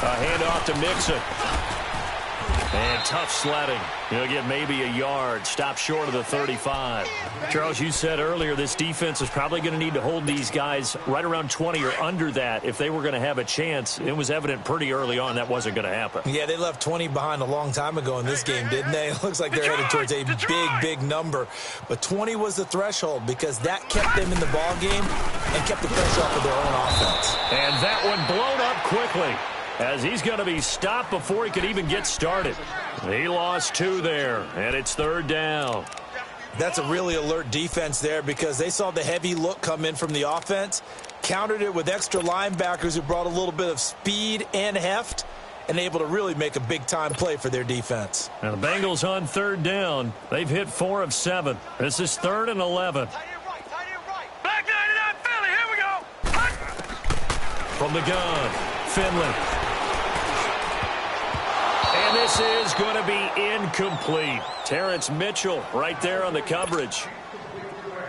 A handoff to Mixon. And tough sledding. He'll get maybe a yard. Stop short of the 35. Charles, you said earlier this defense is probably going to need to hold these guys right around 20 or under that if they were going to have a chance. It was evident pretty early on that wasn't going to happen. Yeah, they left 20 behind a long time ago in this game, didn't they? It looks like they're headed towards a big number. But 20 was the threshold because that kept them in the ball game and kept the pressure off of their own offense. And that one blown up quickly, as he's going to be stopped before he could even get started. He lost 2 there, and it's third down. That's a really alert defense there because they saw the heavy look come in from the offense, countered it with extra linebackers who brought a little bit of speed and heft, and able to really make a big-time play for their defense. Now the Bengals on third down. They've hit 4 of 7. This is 3rd and 11. Black 99 Philly, here we go. From the gun, Finley. And this is going to be incomplete. Terrence Mitchell right there on the coverage.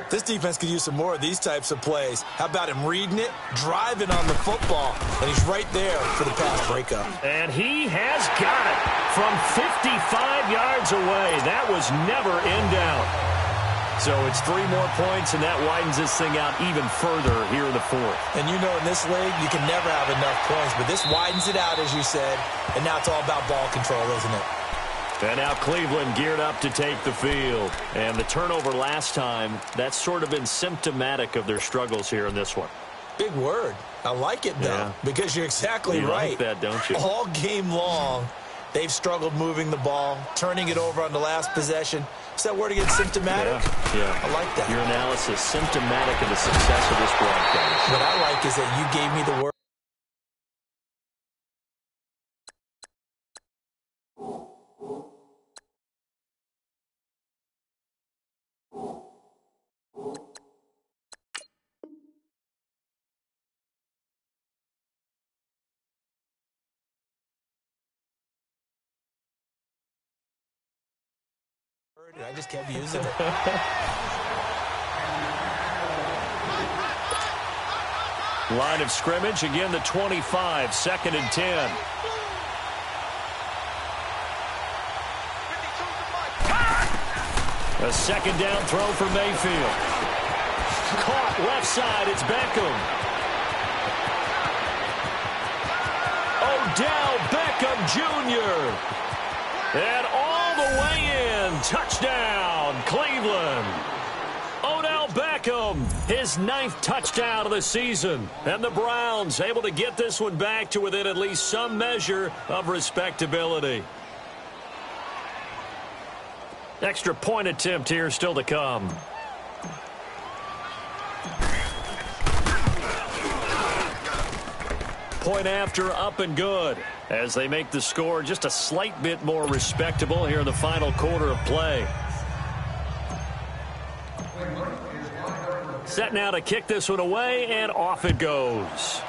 This defense could use some more of these types of plays. How about him reading it, driving on the football, and he's right there for the pass breakup. And he has got it from 55 yards away. That was never in doubt. So it's 3 more points, and that widens this thing out even further here in the 4th. And you know in this league, you can never have enough points, but this widens it out, as you said, and now it's all about ball control, isn't it? And now Cleveland geared up to take the field. And the turnover last time, that's sort of been symptomatic of their struggles here in this one. Big word. I like it, though, because you're exactly right. You like that, don't you? All game long, they've struggled moving the ball, turning it over on the last possession. Is that word again, symptomatic? Yeah. I like that. Your analysis, symptomatic of the success of this broadcast. What I like is that you gave me the word. I just kept using it. Line of scrimmage, again the 25, 2nd and 10. A 2nd down throw for Mayfield. Caught left side, it's Beckham. Odell Beckham Jr. And all the way in, touchdown, Cleveland. Odell Beckham, his 9th touchdown of the season. And the Browns able to get this one back to within at least some measure of respectability. Extra point attempt here still to come. Point after, up and good, as they make the score just a slight bit more respectable here in the final quarter of play. Set now to kick this one away, and off it goes.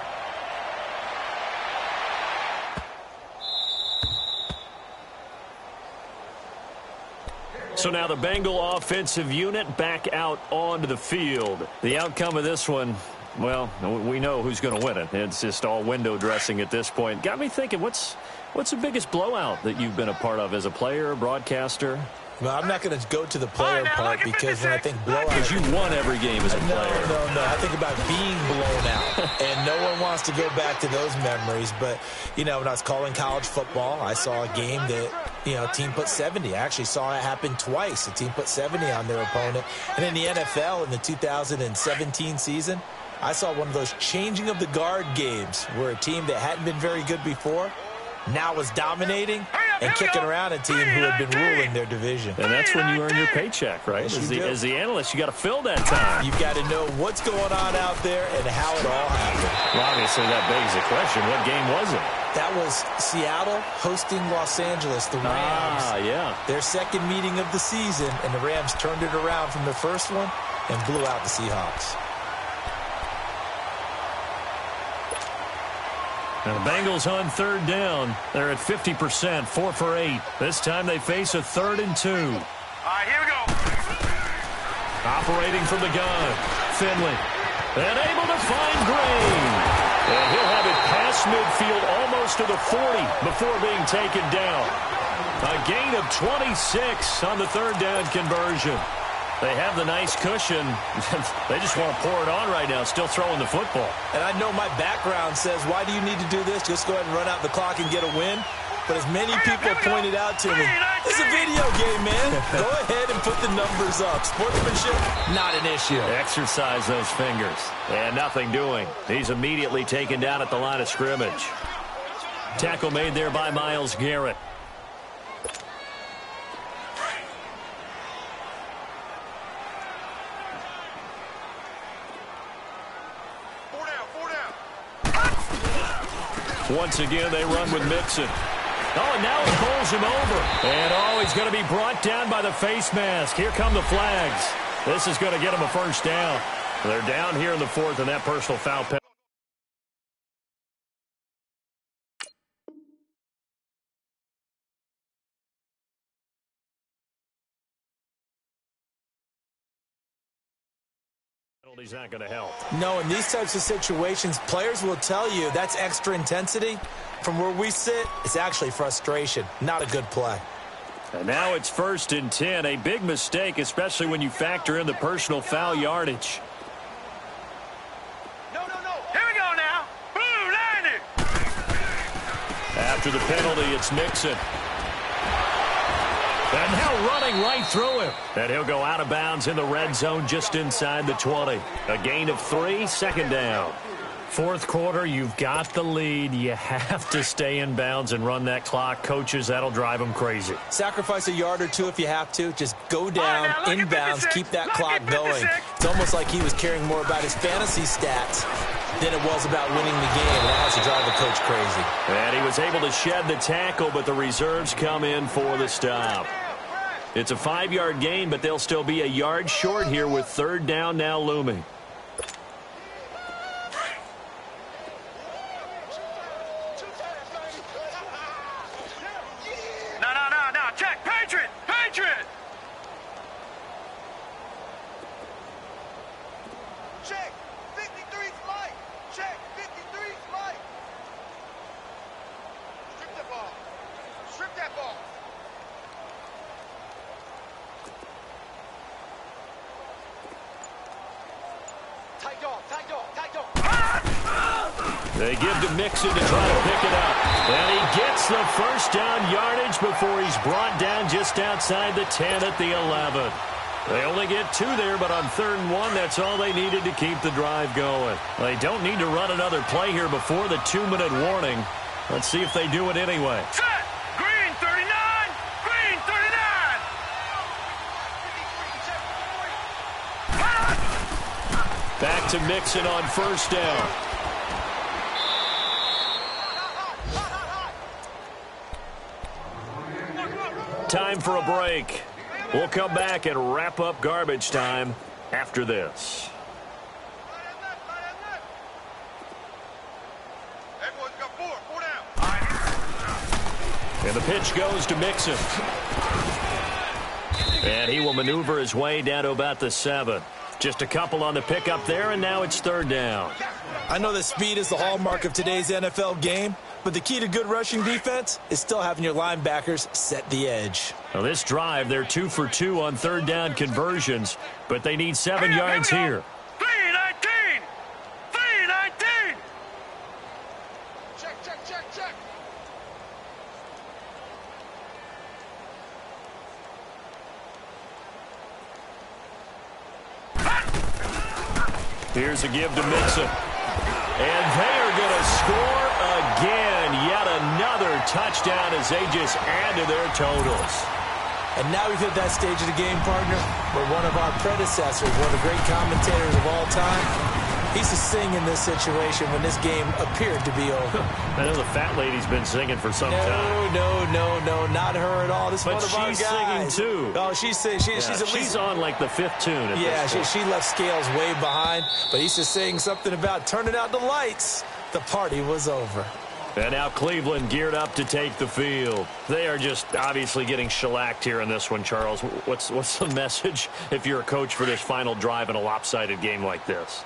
So now the Bengal offensive unit back out onto the field. The outcome of this one, well, we know who's going to win it. It's just all window dressing at this point. Got me thinking, what's the biggest blowout that you've been a part of as a player, broadcaster? Well, I'm not going to go to the player part because when I think blowout... Because you won every game as a player. No. I think about being blown out. And no one wants to go back to those memories. But, you know, when I was calling college football, I saw a game that, you know, a team put 70. I actually saw it happen twice. A team put 70 on their opponent. And in the NFL in the 2017 season, I saw one of those changing of the guard games where a team that hadn't been very good before now was dominating. and kicking around a team who had been ruling their division. And that's when you earn your paycheck, right? As the analyst, you got to fill that time. You've got to know what's going on out there and how it all happened. Well, obviously, that begs the question, what game was it? That was Seattle hosting Los Angeles, the Rams. Yeah. Their second meeting of the season, and the Rams turned it around from the first one and blew out the Seahawks. And the Bengals on third down. They're at 50%, 4 for 8. This time they face a 3rd and 2. All right, here we go. Operating from the gun, Finley. And able to find Green. And he'll have it past midfield almost to the 40 before being taken down. A gain of 26 on the third down conversion. They have the nice cushion. They just want to pour it on right now, still throwing the football. And I know my background says, why do you need to do this? Just go ahead and run out the clock and get a win. But as many people pointed out to me, it's a video game, man. Go ahead and put the numbers up. Sportsmanship, not an issue. Exercise those fingers. And nothing doing. He's immediately taken down at the line of scrimmage. Tackle made there by Myles Garrett. Once again, they run with Mixon. Oh, and now he pulls him over. And, he's going to be brought down by the face mask. Here come the flags. This is going to get him a first down. They're down here in the 4th, and that personal foul penalty. He's not going to help. No, in these types of situations, players will tell you that's extra intensity. From where we sit, it's actually frustration. Not a good play. And now it's 1st and 10. A big mistake, especially when you factor in the personal foul yardage. No. Here we go now. Blue line it. After the penalty, it's Mixon. And now running right through him. And he'll go out of bounds in the red zone just inside the 20. A gain of 3, 2nd down. 4th quarter, you've got the lead. You have to stay in bounds and run that clock. Coaches, that'll drive them crazy. Sacrifice a yard or two if you have to. Just go down, inbounds, keep that clock going. It's almost like he was caring more about his fantasy stats than it was about winning the game. That has to drive the coach crazy. And he was able to shed the tackle, but the reserves come in for the stop. It's a 5-yard gain, but they'll still be a yard short here with 3rd down now looming. No. Check. Patriot. Check. 53's Mike. Check. 53's Mike. Strip that ball. Tight dog. They give to Mixon to try to pick it up. And he gets the first down yardage before he's brought down just outside the 10 at the 11. They only get 2 there, but on 3rd and 1, that's all they needed to keep the drive going. They don't need to run another play here before the 2-minute warning. Let's see if they do it anyway. Set. Green 39. Green 39. Back to Mixon on 1st down. Time for a break. We'll come back and wrap up garbage time after this. Everyone's got 4 down. And the pitch goes to Mixon. And he will maneuver his way down to about the 7. Just a couple on the pickup there, and now it's 3rd down. I know that speed is the hallmark of today's NFL game, but the key to good rushing defense is still having your linebackers set the edge. Now this drive, they're 2 for 2 on 3rd down conversions, but they need 7 yards here. 319. 319. Check. Here's a give to Mixon. And they are going to score again. Yet another touchdown as they just add to their totals. And now we've hit that stage of the game, partner, where one of our predecessors, one of the great commentators of all time, he used to sing in this situation when this game appeared to be over. I know the fat lady's been singing for some time. No, not her at all. This is one of our guys. But she's singing, too. Oh, she's on like the fifth tune at this point. She left Scales way behind, but he used to sing something about turning out the lights. The party was over. And now Cleveland geared up to take the field. They are just obviously getting shellacked here in this one, Charles. What's the message if you're a coach for this final drive in a lopsided game like this?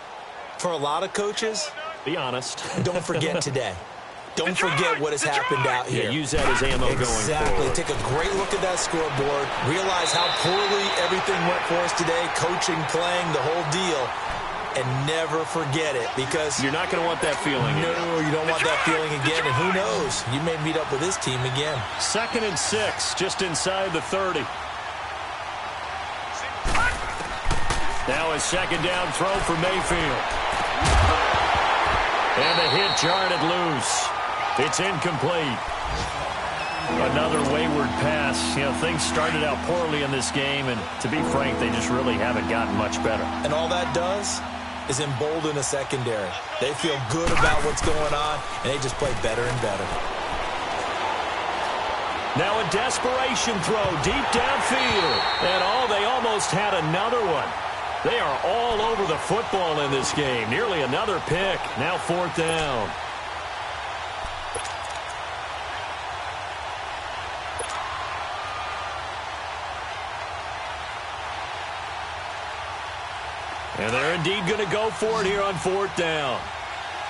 For a lot of coaches, be honest. Don't forget today. Don't forget what has happened out here. Yeah, use that as ammo going forward. Exactly. Take a great look at that scoreboard. Realize how poorly everything went for us today. Coaching, playing, the whole deal. And never forget it, because you're not going to want that feeling again. No, you don't want that feeling again. And who knows? You may meet up with this team again. 2nd and 6, just inside the 30. Now a second down throw for Mayfield. And the hit jarred it loose. It's incomplete. Another wayward pass. You know, things started out poorly in this game, and to be frank, they just really haven't gotten much better. And all that does is embolden the secondary. They feel good about what's going on, and they just play better and better. Now a desperation throw deep downfield. And they almost had another one. They are all over the football in this game. Nearly another pick. Now 4th down. And they're indeed going to go for it here on 4th down.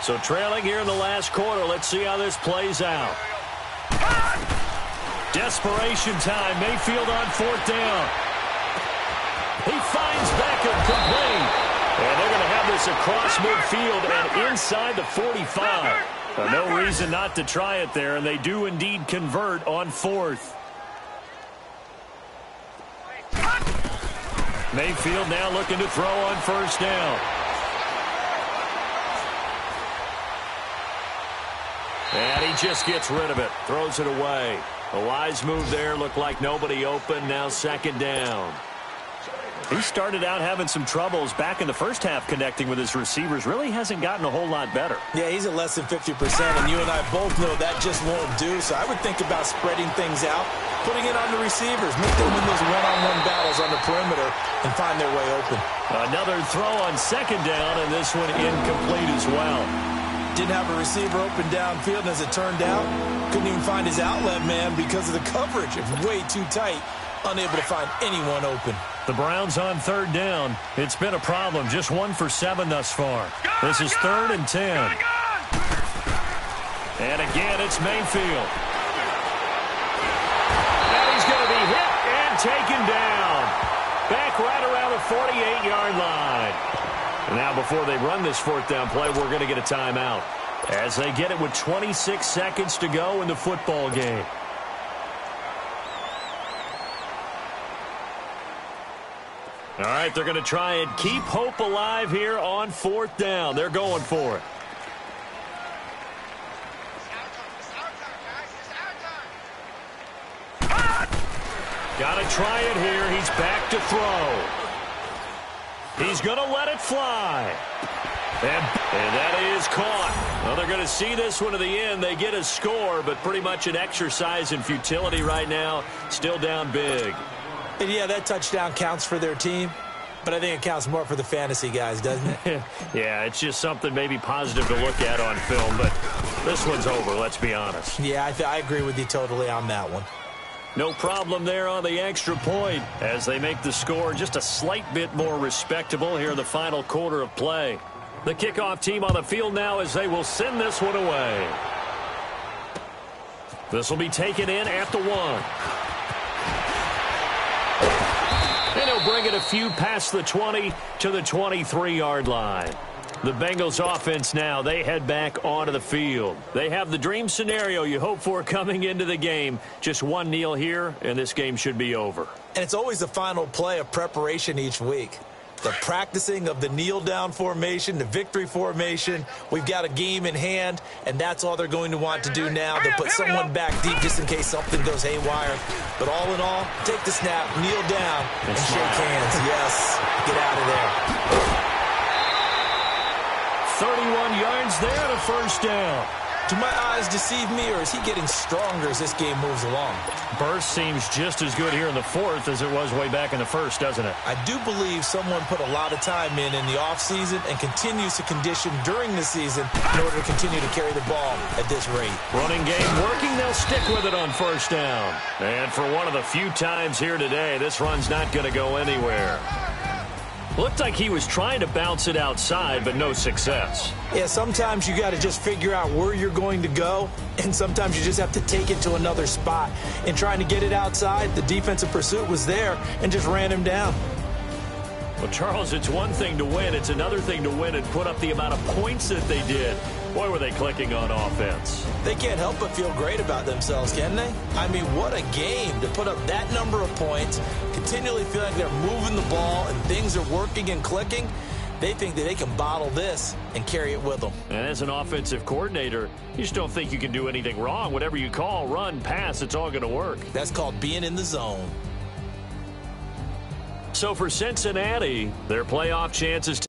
So trailing here in the last quarter. Let's see how this plays out. Desperation time. Mayfield on 4th down. He finds Beckham complete. And they're going to have this across midfield and inside the 45. No reason not to try it there, and they do indeed convert on 4th. Mayfield now looking to throw on 1st down. And he just gets rid of it. Throws it away. A wise move there. Looked like nobody open. Now 2nd down. He started out having some troubles back in the first half connecting with his receivers. Really hasn't gotten a whole lot better. Yeah, he's at less than 50%, and you and I both know that just won't do. So I would think about spreading things out, putting it on the receivers, make them win those one-on-one battles on the perimeter and find their way open. Another throw on 2nd down, and this one incomplete as well. Didn't have a receiver open downfield, and as it turned out, couldn't even find his outlet man because of the coverage. It was way too tight, unable to find anyone open. The Browns on 3rd down. It's been a problem. Just 1 for 7 thus far. This is 3rd and 10. And again, it's Mayfield. And he's going to be hit and taken down. Back right around the 48-yard line. And now before they run this 4th down play, we're going to get a timeout. As they get it with 26 seconds to go in the football game. All right, they're going to try and keep hope alive here on 4th down. They're going for it. Got to try it here. He's back to throw. He's going to let it fly. And that is caught. Well, they're going to see this one to the end. They get a score, but pretty much an exercise in futility right now. Still down big. And yeah, that touchdown counts for their team, but I think it counts more for the fantasy guys, doesn't it? Yeah, it's just something maybe positive to look at on film, but this one's over, let's be honest. Yeah, I agree with you totally on that one. No problem there on the extra point as they make the score just a slight bit more respectable here in the final quarter of play. The kickoff team on the field now as they will send this one away. This will be taken in at the 1. And he'll bring it a few past the 20 to the 23-yard line. The Bengals offense now, they head back onto the field. They have the dream scenario you hope for coming into the game. Just one kneel here, and this game should be over. And it's always the final play of preparation each week. the practicing of the kneel-down formation, the victory formation. We've got a game in hand, and that's all they're going to want to do now. They'll put someone back deep just in case something goes haywire. But all in all, take the snap, kneel down, and shake hands. Yes, get out of there. 31 yards there and a first down. Do my eyes deceive me, or is he getting stronger as this game moves along? Burst seems just as good here in the fourth as it was way back in the first, doesn't it? I do believe someone put a lot of time in the offseason and continues to condition during the season in order to continue to carry the ball at this rate. Running game working, they'll stick with it on first down. And for one of the few times here today, this run's not going to go anywhere. Looked like he was trying to bounce it outside, but no success. Yeah, sometimes you got to just figure out where you're going to go, and sometimes you just have to take it to another spot. In trying to get it outside, the defensive pursuit was there and just ran him down. Well, Charles, it's one thing to win. It's another thing to win and put up the amount of points that they did. Boy, were they clicking on offense. They can't help but feel great about themselves, can they? I mean, what a game to put up that number of points, continually feel like they're moving the ball and things are working and clicking. They think that they can bottle this and carry it with them. And as an offensive coordinator, you just don't think you can do anything wrong. Whatever you call, run, pass, it's all going to work. That's called being in the zone. So for Cincinnati, their playoff chances